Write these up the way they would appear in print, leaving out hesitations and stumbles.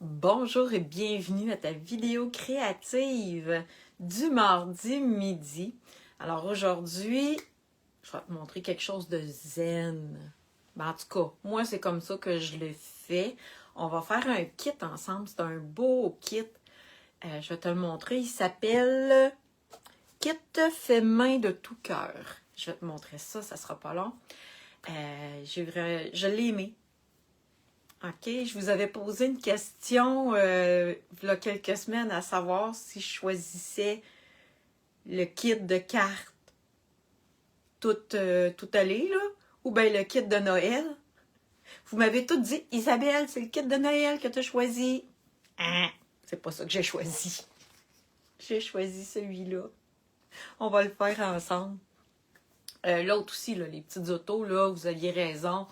Bonjour et bienvenue à ta vidéo créative du mardi midi. Alors aujourd'hui, je vais te montrer quelque chose de zen. En tout cas, moi c'est comme ça que je le fais. On va faire un kit ensemble, c'est un beau kit. Je vais te le montrer, il s'appelle Kit fait main de tout cœur. Je vais te montrer ça, ça sera pas long. Je l'ai aimé. OK, je vous avais posé une question il y a quelques semaines à savoir si je choisissais le kit de cartes tout allé, là, ou bien le kit de Noël. Vous m'avez tout dit, Isabelle, c'est le kit de Noël que tu as choisi. Ah, c'est pas ça que j'ai choisi. J'ai choisi celui-là. On va le faire ensemble. L'autre aussi, là, les petites autos, là, vous aviez raison.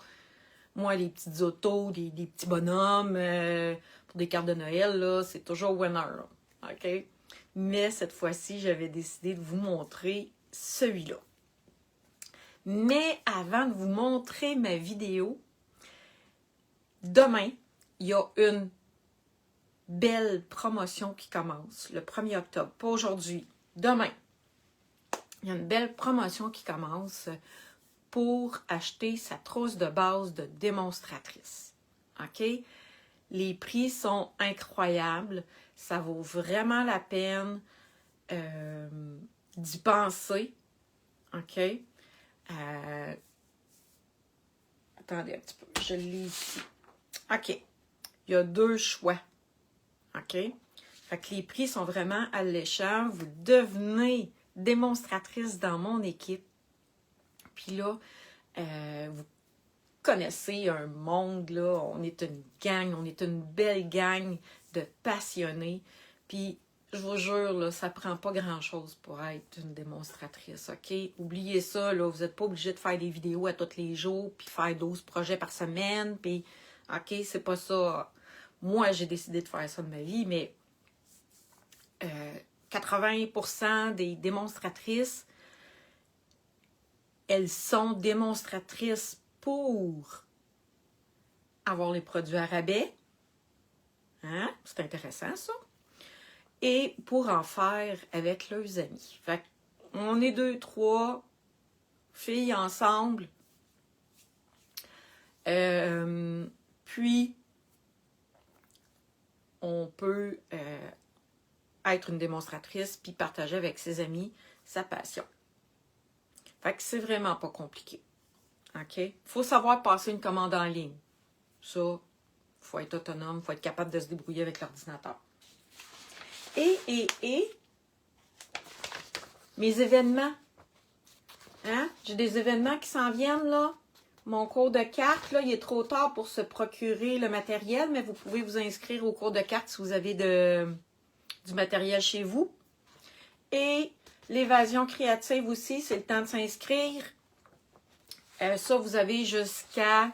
Moi, les petites autos, des petits bonhommes, pour des cartes de Noël, là, c'est toujours winner, là. OK? Mais cette fois-ci, j'avais décidé de vous montrer celui-là. Mais avant de vous montrer ma vidéo, demain, il y a une belle promotion qui commence, le 1er octobre. Pas aujourd'hui, demain. Il y a une belle promotion qui commence pour acheter sa trousse de base de démonstratrice. OK? Les prix sont incroyables. Ça vaut vraiment la peine d'y penser. OK? Attendez un petit peu. Je l'ai ici. OK. Il y a deux choix. OK? Fait que les prix sont vraiment alléchants. Vous devenez démonstratrice dans mon équipe. Puis là, vous connaissez un monde, là, on est une gang, on est une belle gang de passionnés. Puis, je vous jure, là, ça prend pas grand-chose pour être une démonstratrice, OK? Oubliez ça, là, vous n'êtes pas obligé de faire des vidéos à tous les jours, puis faire 12 projets par semaine, puis, OK, c'est pas ça. Moi, j'ai décidé de faire ça de ma vie, mais 80% des démonstratrices, elles sont démonstratrices pour avoir les produits à rabais. Hein? C'est intéressant, ça. Et pour en faire avec leurs amis. Fait qu'on est 2, 3 filles ensemble. Puis, on peut être une démonstratrice puis partager avec ses amis sa passion. Fait que c'est vraiment pas compliqué. OK? Faut savoir passer une commande en ligne. Ça, faut être autonome, faut être capable de se débrouiller avec l'ordinateur. Et mes événements. Hein? J'ai des événements qui s'en viennent, là. Mon cours de cartes, là, il est trop tard pour se procurer le matériel, mais vous pouvez vous inscrire au cours de cartes si vous avez du matériel chez vous. Et l'évasion créative aussi, c'est le temps de s'inscrire. Ça, vous avez jusqu'à...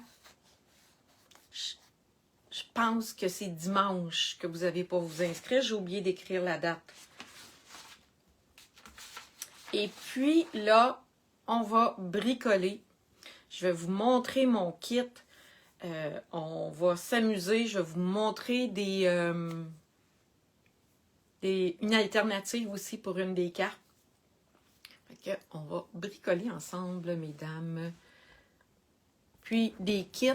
Je pense que c'est dimanche que vous avez pour vous inscrire. J'ai oublié d'écrire la date. Et puis, là, on va bricoler. Je vais vous montrer mon kit. On va s'amuser. Je vais vous montrer une alternative aussi pour une des cartes. Fait que on va bricoler ensemble, mesdames. Puis, des kits,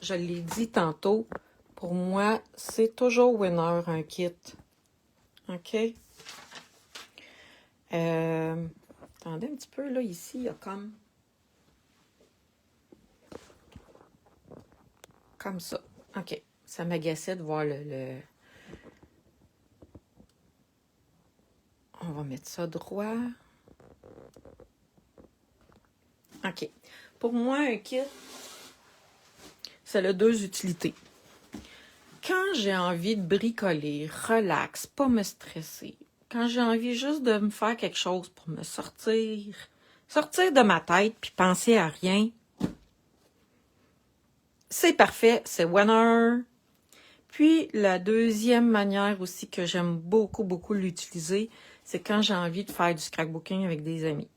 je l'ai dit tantôt, pour moi, c'est toujours winner, un kit. OK? Attendez un petit peu, là, ici, il y a comme ça. OK. Ça m'agaçait de voir le... On va mettre ça droit. OK. Pour moi, un kit, ça a deux utilités. Quand j'ai envie de bricoler, relax, pas me stresser, quand j'ai envie juste de me faire quelque chose pour me sortir de ma tête puis penser à rien, c'est parfait, c'est winner. Puis, la deuxième manière aussi que j'aime beaucoup, beaucoup l'utiliser, c'est quand j'ai envie de faire du scrapbooking avec des amis.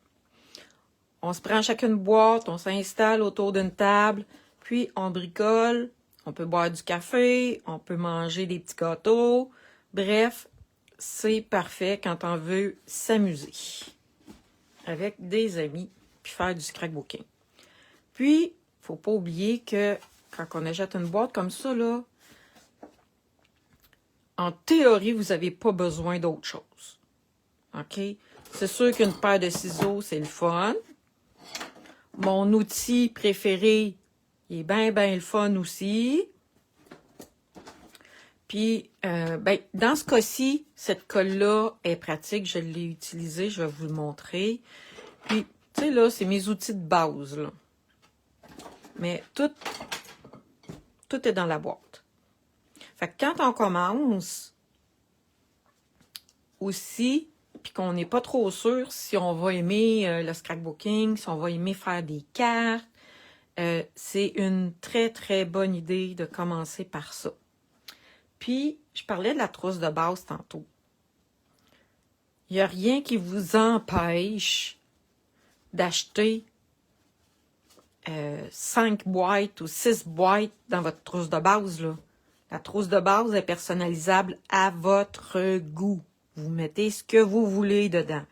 On se prend chacune boîte, on s'installe autour d'une table, puis on bricole, On peut boire du café, on peut manger des petits gâteaux. Bref, c'est parfait quand on veut s'amuser avec des amis puis faire du scrapbooking. Puis, faut pas oublier que quand on achète une boîte comme ça, là, en théorie, vous n'avez pas besoin d'autre chose. OK? C'est sûr qu'une paire de ciseaux, c'est le fun. Mon outil préféré, il est bien le fun aussi. Puis, dans ce cas-ci, cette colle-là est pratique. Je l'ai utilisée, je vais vous le montrer. Puis, tu sais, là, c'est mes outils de base, là. Mais tout est dans la boîte. Fait que quand on commence aussi, puis qu'on n'est pas trop sûr si on va aimer le scrapbooking, si on va aimer faire des cartes, c'est une très bonne idée de commencer par ça. Puis, je parlais de la trousse de base tantôt. Il n'y a rien qui vous empêche d'acheter 5 boîtes ou 6 boîtes dans votre trousse de base, là. La trousse de base est personnalisable à votre goût. Vous mettez ce que vous voulez dedans.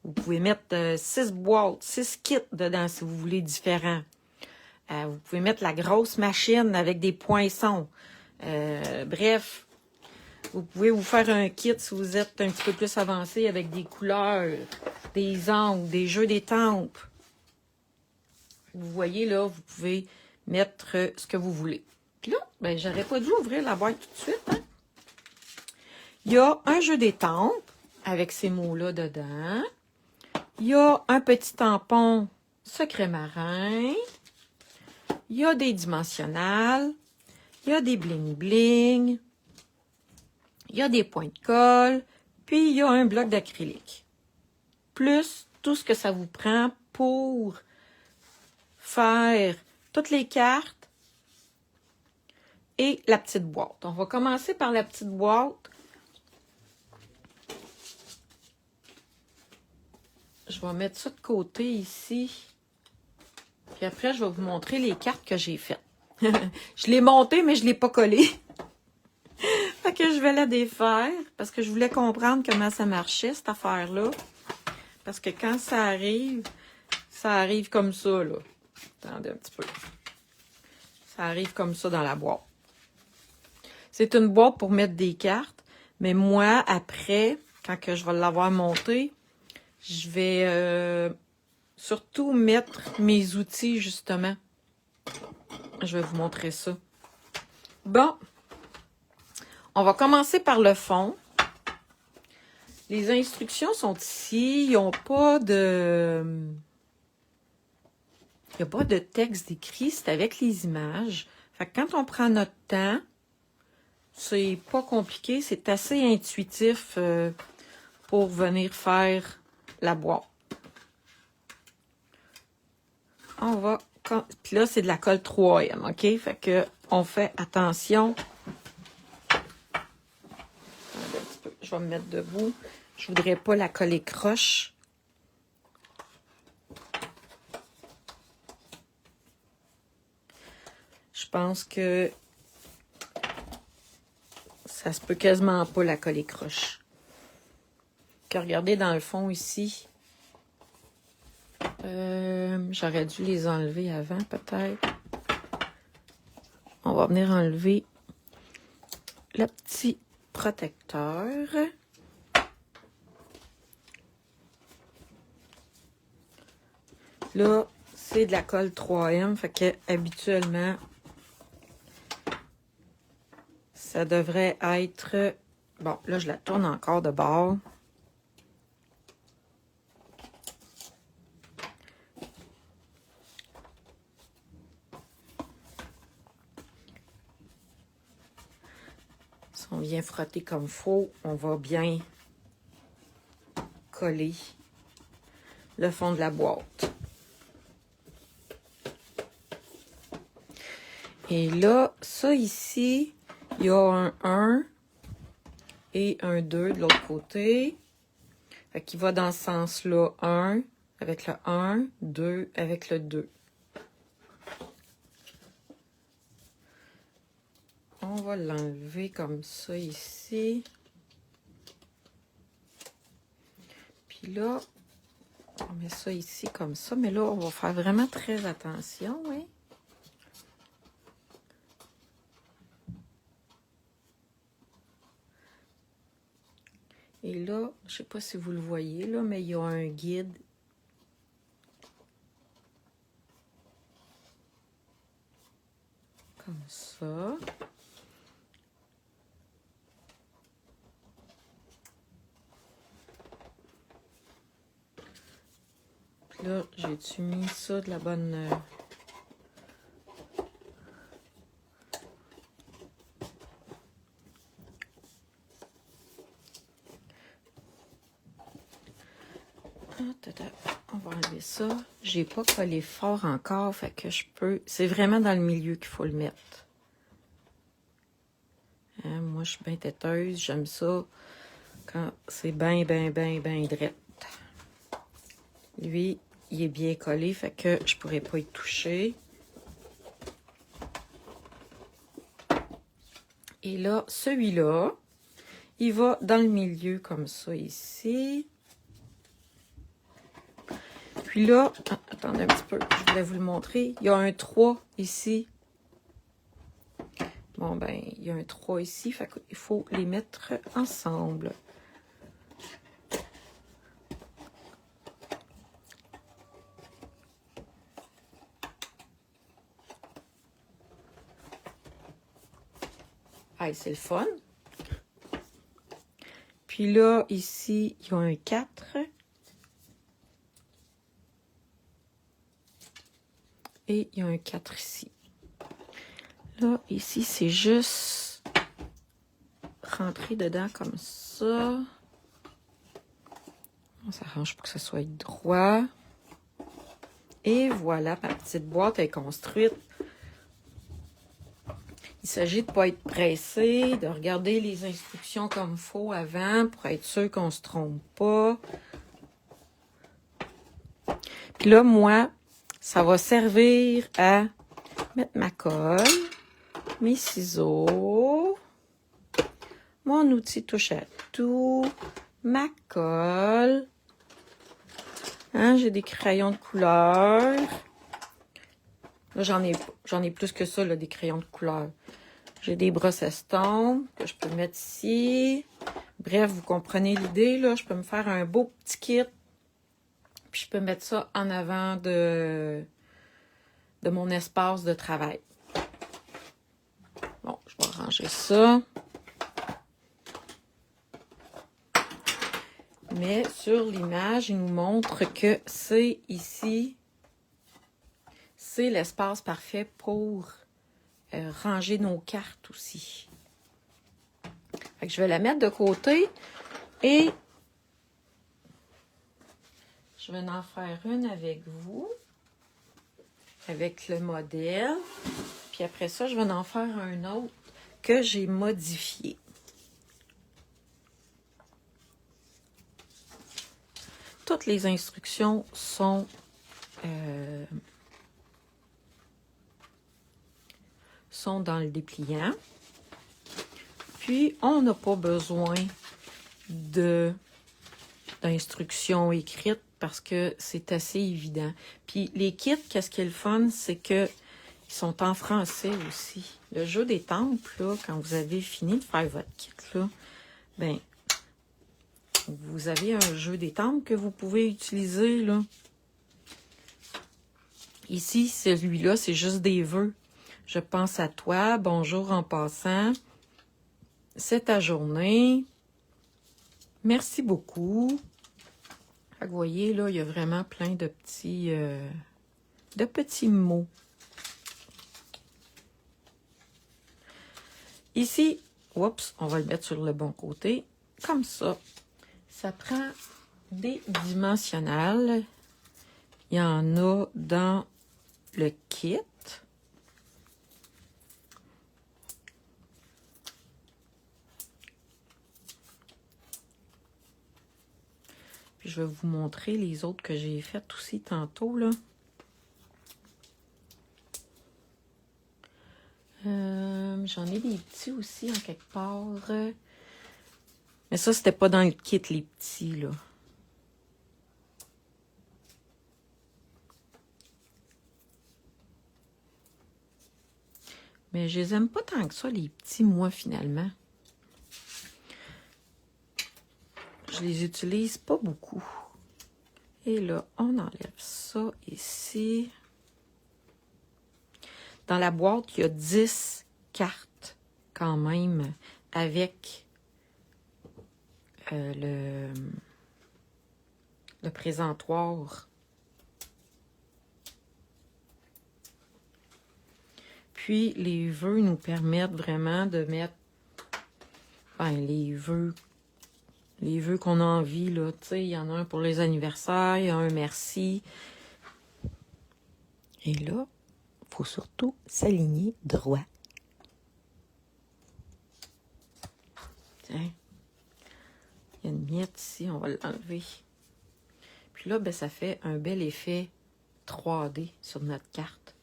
Vous pouvez mettre 6 boîtes, 6 kits dedans si vous voulez différents. Vous pouvez mettre la grosse machine avec des poinçons. Bref, vous pouvez vous faire un kit si vous êtes un petit peu plus avancé avec des couleurs, des angles, des jeux d'étampes. Vous voyez là, vous pouvez mettre ce que vous voulez. Puis là, j'aurais pas dû ouvrir la boîte tout de suite. Hein? Il y a un jeu d'étampes avec ces mots-là dedans. Il y a un petit tampon secret marin. Il y a des dimensionnels. Il y a des bling-bling. Il y a des points de colle. Puis, il y a un bloc d'acrylique. Plus tout ce que ça vous prend pour faire toutes les cartes et la petite boîte. On va commencer par la petite boîte. Je vais mettre ça de côté ici. Puis après, je vais vous montrer les cartes que j'ai faites. Je l'ai montée, mais je ne l'ai pas collée. Fait que je vais la défaire parce que je voulais comprendre comment ça marchait, cette affaire-là. Parce que quand ça arrive comme ça, là. Attendez un petit peu. Ça arrive comme ça dans la boîte. C'est une boîte pour mettre des cartes, mais moi, après, quand que je vais l'avoir montée, je vais surtout mettre mes outils, justement. Je vais vous montrer ça. Bon. On va commencer par le fond. Les instructions sont ici. Ils n'ont pas de... Il n'y a pas de texte décrit, c'est avec les images. Fait que quand on prend notre temps, c'est pas compliqué, c'est assez intuitif pour venir faire la boîte. On va... Puis là, c'est de la colle 3M, OK? Fait que on fait attention. Je vais me mettre debout. Je voudrais pas la coller croche. Je pense que ça se peut quasiment pas la coller croche. Que regardez dans le fond ici. J'aurais dû les enlever avant peut-être. On va venir enlever le petit protecteur. Là, c'est de la colle 3M, fait que habituellement, ça devrait être... Bon, là, je la tourne encore de bord. Si on vient frotter comme il faut, on va bien coller le fond de la boîte. Et là, ça ici, il y a un 1 et un 2 de l'autre côté. Fait qu'il va dans ce sens-là, 1 avec le 1, 2 avec le 2. on va l'enlever comme ça ici. Puis là, on met ça ici comme ça. Mais là, on va faire vraiment très attention, oui. Et là, je ne sais pas si vous le voyez, là, mais il y a un guide. Comme ça. Puis là, j'ai-tu mis ça de la bonne... On va enlever ça. J'ai pas collé fort encore, fait que je peux... C'est vraiment dans le milieu qu'il faut le mettre. Hein, moi, je suis bien têteuse. J'aime ça quand c'est bien drette. Lui, il est bien collé, fait que je pourrais pas y toucher. Et là, celui-là, il va dans le milieu comme ça ici. Puis là, attendez un petit peu, je voulais vous le montrer. Il y a un 3 ici. Bon, ben, il y a un 3 ici, fait qu'il faut les mettre ensemble. Ah, c'est le fun. Puis là, ici, il y a un 4. Et il y a un 4 ici. Là, ici, c'est juste rentrer dedans comme ça. On s'arrange pour que ça soit droit. Et voilà, ma petite boîte est construite. Il s'agit de ne pas être pressé, de regarder les instructions comme il faut avant pour être sûr qu'on ne se trompe pas. Puis là, moi, ça va servir à mettre ma colle, mes ciseaux, mon outil touche à tout, ma colle. Hein, j'ai des crayons de couleur. Là, j'en ai plus que ça, là, des crayons de couleur. J'ai des brosses estampes que je peux mettre ici. Bref, vous comprenez l'idée, là. Je peux me faire un beau petit kit. Puis je peux mettre ça en avant de mon espace de travail. Bon, je vais ranger ça. Mais sur l'image, il nous montre que c'est ici. C'est l'espace parfait pour ranger nos cartes aussi. Fait que je vais la mettre de côté et je vais en faire une avec vous, avec le modèle. Puis après ça, je vais en faire un autre que j'ai modifié. Toutes les instructions sont dans le dépliant. Puis, on n'a pas besoin d'instructions écrites parce que c'est assez évident. Puis, les kits, qu'est-ce qui est le fun, c'est que ils sont en français aussi. Le jeu des temples, là, quand vous avez fini de faire votre kit, là, ben, vous avez un jeu des temples que vous pouvez utiliser, là. Ici, celui-là, c'est juste des vœux. Je pense à toi, bonjour en passant. C'est ta journée. Merci beaucoup. Fait que vous voyez, là, il y a vraiment plein de petits mots. Ici, oups, on va le mettre sur le bon côté. Comme ça. Ça prend des dimensionnels. Il y en a dans le kit. Puis je vais vous montrer les autres que j'ai faites aussi tantôt, là. J'en ai des petits aussi en quelque part. Mais ça, c'était pas dans le kit, les petits, là. Mais je les aime pas tant que ça, les petits, moi, finalement. Je les utilise pas beaucoup. Et là, on enlève ça ici. Dans la boîte, il y a 10 cartes quand même avec le présentoir. Puis, les vœux nous permettent vraiment de mettre les vœux qu'on a envie, là. Tu sais, il y en a un pour les anniversaires, il y a un merci. Et là, il faut surtout s'aligner droit. Tiens, il y a une miette ici, on va l'enlever. Puis là, ben, ça fait un bel effet 3D sur notre carte.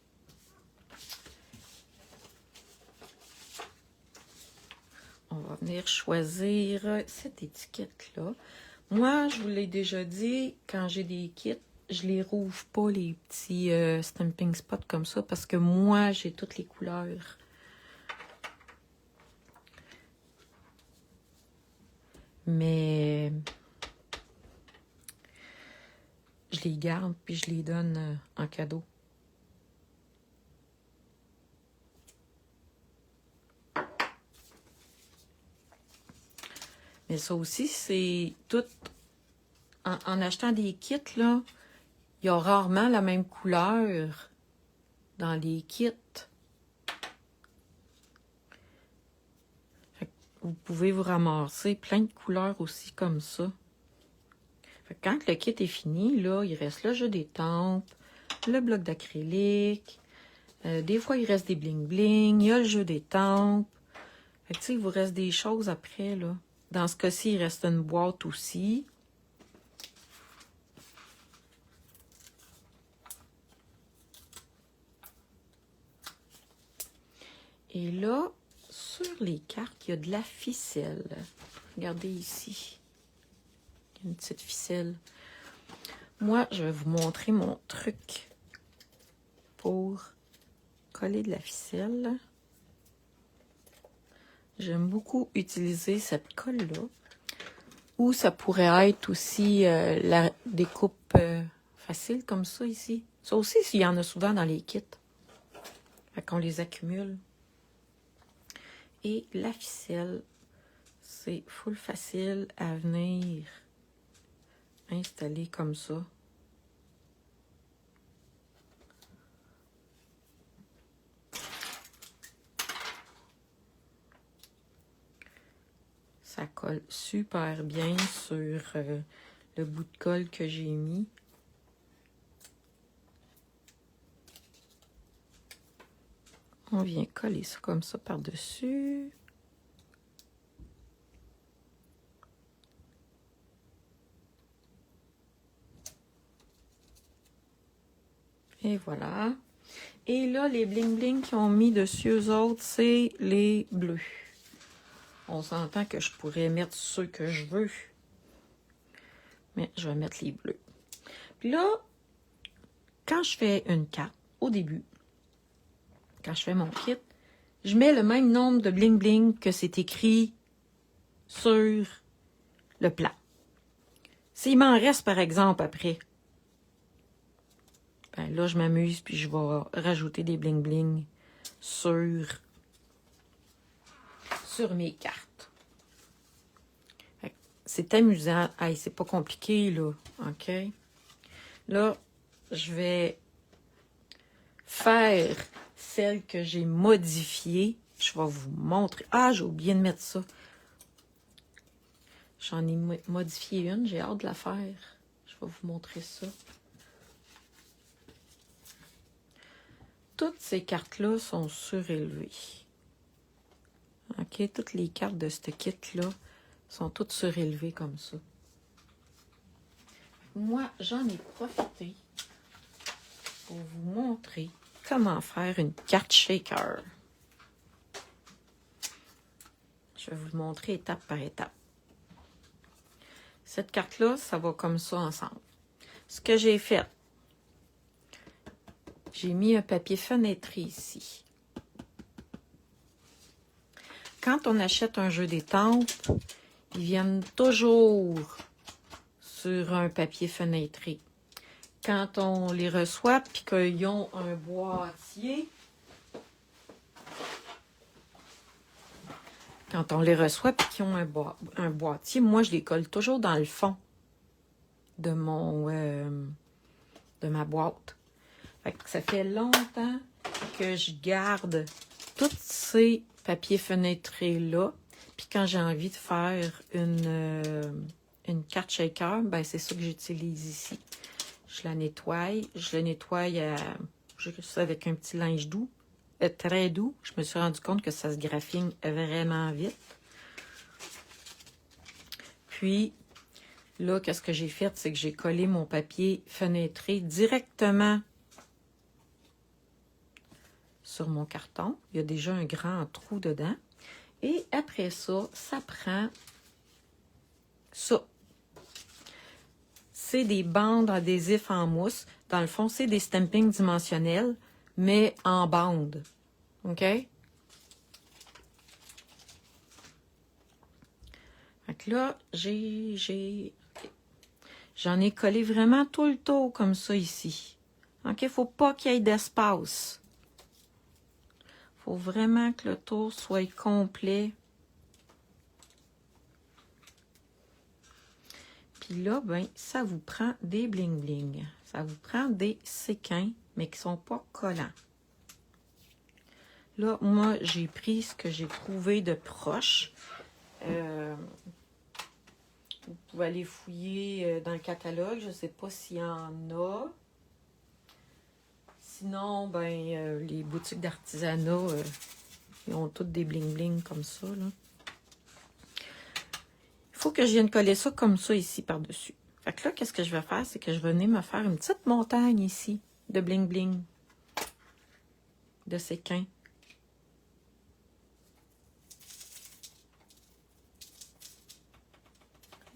On va venir choisir cette étiquette-là. Moi, je vous l'ai déjà dit, quand j'ai des kits, je les rouvre pas, les petits stamping spots comme ça, parce que moi, j'ai toutes les couleurs. Mais je les garde, puis je les donne en cadeau. Mais ça aussi, c'est tout... En achetant des kits, là, il y a rarement la même couleur dans les kits. Fait que vous pouvez vous ramasser plein de couleurs aussi comme ça. Fait que quand le kit est fini, là, il reste le jeu d'étampes, le bloc d'acrylique. Des fois, il reste des bling-bling. Il y a le jeu d'étampes. Fait que, tu sais, il vous reste des choses après, là. Dans ce cas-ci, il reste une boîte aussi. Et là, sur les cartes, il y a de la ficelle. Regardez ici. Il y a une petite ficelle. Moi, je vais vous montrer mon truc pour coller de la ficelle. J'aime beaucoup utiliser cette colle-là. Ou ça pourrait être aussi la découpe facile comme ça ici. Ça aussi, il y en a souvent dans les kits. Fait qu'on les accumule. Et la ficelle, c'est full facile à venir installer comme ça. Ça colle super bien sur le bout de colle que j'ai mis. On vient coller ça comme ça par-dessus. Et voilà. Et là, les bling-bling qu'ils ont mis dessus, eux autres, c'est les bleus. On s'entend que je pourrais mettre ceux que je veux. Mais je vais mettre les bleus. Puis là, quand je fais une carte, au début, quand je fais mon kit, je mets le même nombre de bling-bling que c'est écrit sur le plan. S'il m'en reste, par exemple, après, ben là, je m'amuse puis je vais rajouter des bling-bling sur mes cartes. C'est amusant. Hey, c'est pas compliqué, là. OK? Là, je vais faire celle que j'ai modifiée. Je vais vous montrer. Ah, j'ai oublié de mettre ça. J'en ai modifié une. J'ai hâte de la faire. Je vais vous montrer ça. Toutes ces cartes-là sont surélevées. OK? Toutes les cartes de ce kit-là sont toutes surélevées comme ça. Moi, j'en ai profité pour vous montrer comment faire une carte shaker. Je vais vous le montrer étape par étape. Cette carte-là, ça va comme ça ensemble. Ce que j'ai fait, j'ai mis un papier fenêtré ici. Quand on achète un jeu d'étampes, ils viennent toujours sur un papier fenêtré. Quand on les reçoit puis qu'ils ont un boîtier, quand on les reçoit puis qu'ils ont un boîtier, moi, je les colle toujours dans le fond de de ma boîte. Fait que ça fait longtemps que je garde tous ces papiers fenêtrés-là. Puis quand j'ai envie de faire une carte shaker, ben c'est ça que j'utilise ici. Je la nettoie. Je le nettoie juste avec un petit linge doux. Très doux. Je me suis rendu compte que ça se graphine vraiment vite. Puis, là, qu'est-ce que j'ai fait? C'est que j'ai collé mon papier fenêtré directement sur mon carton. Il y a déjà un grand trou dedans. Et après ça, ça prend ça. C'est des bandes adhésifs en mousse. Dans le fond, c'est des stampings dimensionnels, mais en bande. OK? Fait que là, j'en ai collé vraiment tout le tour comme ça ici. OK? Il ne faut pas qu'il y ait d'espace. Il faut vraiment que le tour soit complet. Puis là, ben, ça vous prend des bling-bling. Ça vous prend des séquins, mais qui ne sont pas collants. Là, moi, j'ai pris ce que j'ai trouvé de proche. Vous pouvez aller fouiller dans le catalogue. Je ne sais pas s'il y en a. Sinon, ben, les boutiques d'artisanat, ils ont toutes des bling-bling comme ça, là. Il faut que je vienne coller ça comme ça ici par-dessus. Fait que là, qu'est-ce que je vais faire? C'est que je vais venir me faire une petite montagne ici de bling-bling. De séquins.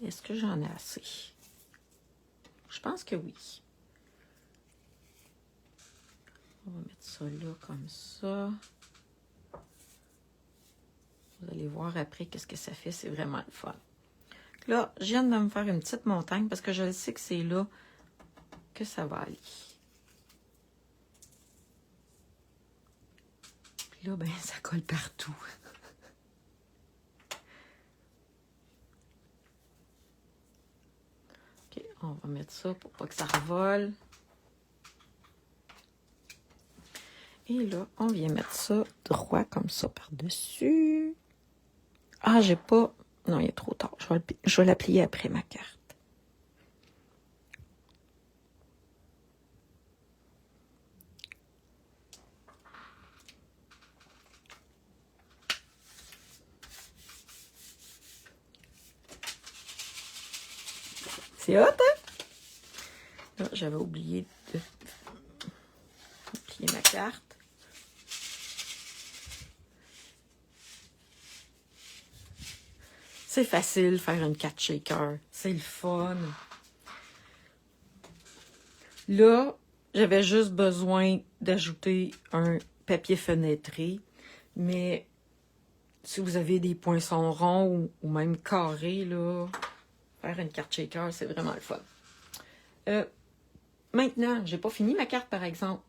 Est-ce que j'en ai assez? Je pense que oui. On va mettre ça là comme ça. Vous allez voir après qu'est-ce que ça fait. C'est vraiment le fun. Là, je viens de me faire une petite montagne parce que je sais que c'est là que ça va aller. Puis là, ben, ça colle partout. OK, on va mettre ça pour pas que ça revole. Et là, on vient mettre ça droit comme ça par-dessus. Ah, j'ai pas... Non, il est trop tard. Je vais la plier après ma carte. C'est hot, hein? Là, j'avais oublié de plier ma carte. C'est facile faire une carte shaker. C'est le fun. Là, j'avais juste besoin d'ajouter un papier fenêtré. Mais si vous avez des poinçons ronds ou même carrés, là, faire une carte shaker, c'est vraiment le fun. Maintenant, j'ai pas fini ma carte, par exemple.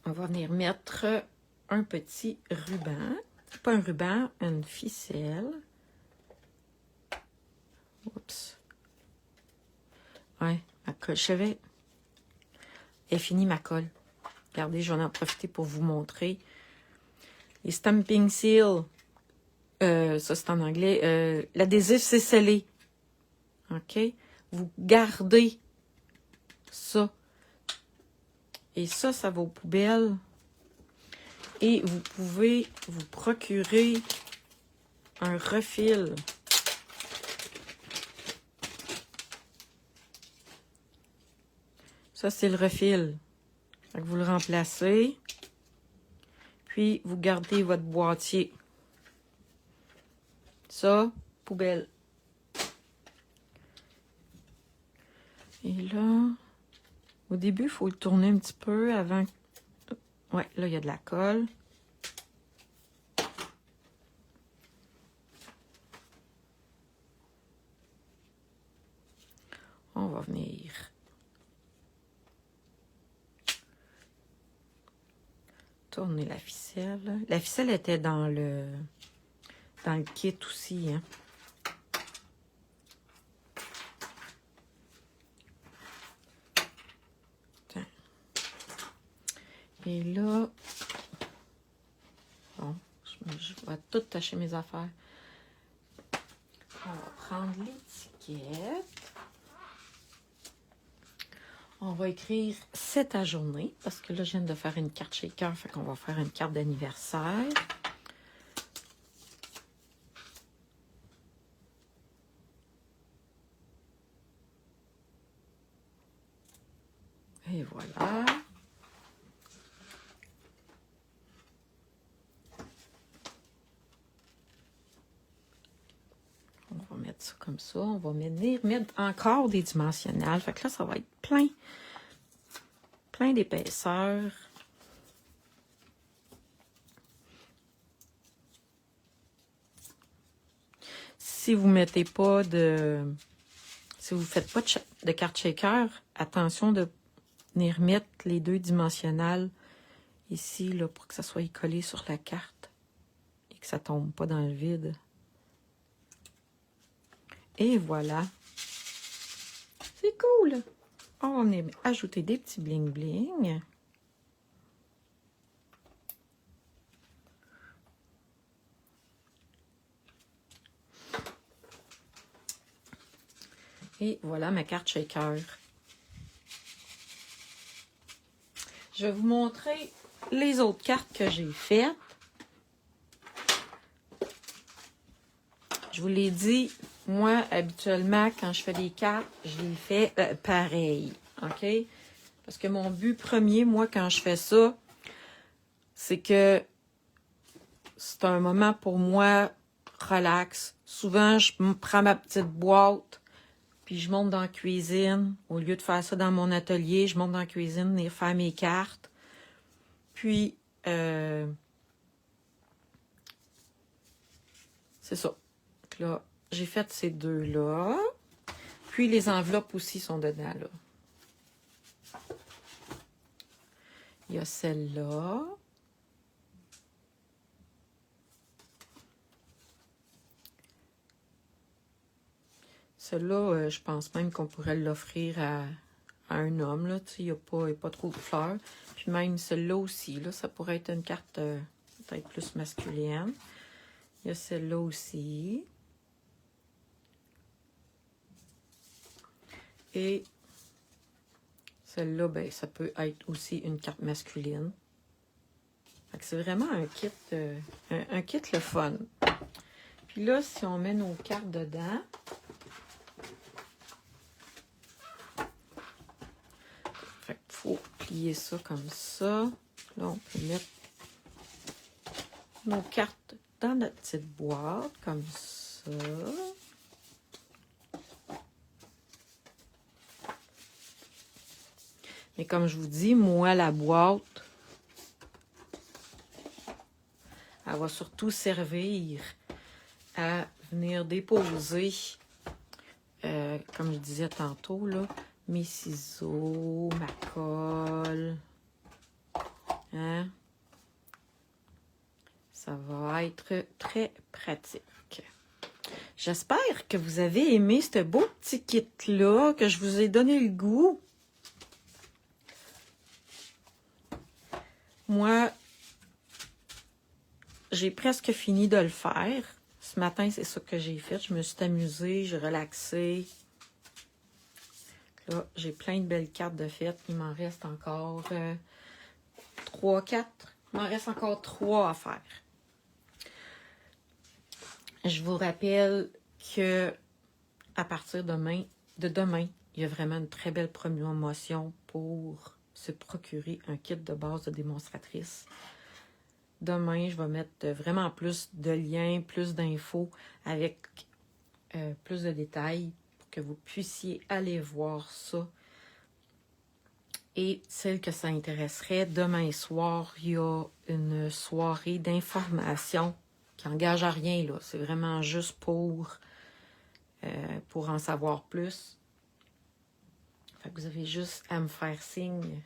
On va venir mettre un petit ruban. Pas un ruban, une ficelle. Oups. Ouais, ma colle. Je savais. Elle est finie, ma colle. Regardez, je vais en profiter pour vous montrer. Les stamping seals. Ça, c'est en anglais. L'adhésif, c'est scellé. OK? Vous gardez ça. Et ça va aux poubelles. Et vous pouvez vous procurer un refil. Ça, c'est le refil. Fait que vous le remplacez. Puis, vous gardez votre boîtier. Ça, poubelle. Et là, au début, il faut le tourner un petit peu avant. Ouais, là, il y a de la colle. On va venir tourner la ficelle. La ficelle était dans le kit aussi, hein. Tiens. Et là, bon, je vais tout tâcher mes affaires. On va prendre l'étiquette. On va écrire c'est ta journée, parce que là, je viens de faire une carte shaker, fait qu'on va faire une carte d'anniversaire. Et voilà. On va mettre ça comme ça. On va mettre encore des dimensionnels. Fait que là, ça va être plein d'épaisseur. Si vous mettez pas si vous faites pas de carte shaker, attention de venir mettre les deux dimensionnels ici là, pour que ça soit collé sur la carte et que ça tombe pas dans le vide. Et voilà. C'est cool. On va venir ajouter des petits bling-bling. Et voilà ma carte shaker. Je vais vous montrer les autres cartes que j'ai faites. Je vous l'ai dit, moi, habituellement, quand je fais des cartes, je les fais pareil. OK? Parce que mon but premier, moi, quand je fais ça, c'est que c'est un moment pour moi relax. Souvent, je prends ma petite boîte, puis je monte dans la cuisine. Au lieu de faire ça dans mon atelier, je monte dans la cuisine et faire mes cartes. Puis, c'est ça. Donc là, j'ai fait ces deux-là. Puis, les enveloppes aussi sont dedans, là. Il y a celle-là. Celle-là, je pense même qu'on pourrait l'offrir à un homme, là. Tu sais, il n'y a pas trop de fleurs. Puis même celle-là aussi, là, ça pourrait être une carte peut-être plus masculine. Il y a celle-là aussi. Et celle-là, ben, ça peut être aussi une carte masculine. Fait que c'est vraiment un kit le fun. Puis là, si on met nos cartes dedans, fait qu'il faut plier ça comme ça. Là, on peut mettre nos cartes dans notre petite boîte, comme ça. Mais comme je vous dis, moi, la boîte, elle va surtout servir à venir déposer, comme je disais tantôt, là, mes ciseaux, ma colle. Hein? Ça va être très pratique. J'espère que vous avez aimé ce beau petit kit-là, que je vous ai donné le goût. Moi, j'ai presque fini de le faire. Ce matin, c'est ça que j'ai fait. Je me suis amusée, j'ai relaxé. Là, j'ai plein de belles cartes de fête. Il m'en reste encore 3, 4. Il m'en reste encore 3 à faire. Je vous rappelle que à partir de demain, il y a vraiment une très belle promotion pour se procurer un kit de base de démonstratrice. demain, je vais mettre vraiment plus de liens, plus d'infos avec plus de détails pour que vous puissiez aller voir ça. Et celle que ça intéresserait, demain soir, il y a une soirée d'information qui n'engage à rien, là. C'est vraiment juste pour en savoir plus. Fait que vous avez juste à me faire signe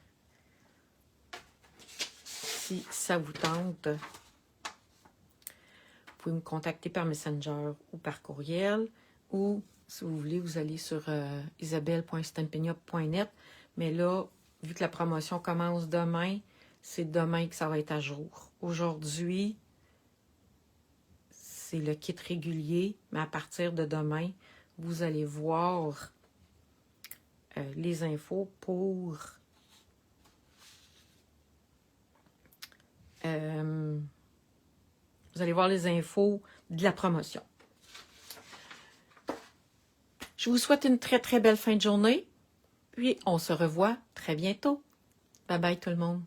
si ça vous tente. Vous pouvez me contacter par Messenger ou par courriel, ou si vous voulez, vous allez sur isabelle.stampignup.net. Mais là, vu que la promotion commence demain, c'est demain que ça va être à jour. Aujourd'hui, c'est le kit régulier, mais à partir de demain, vous allez voir les infos pour vous allez voir les infos de la promotion. Je vous souhaite une très, très belle fin de journée. Puis, on se revoit très bientôt. Bye bye tout le monde.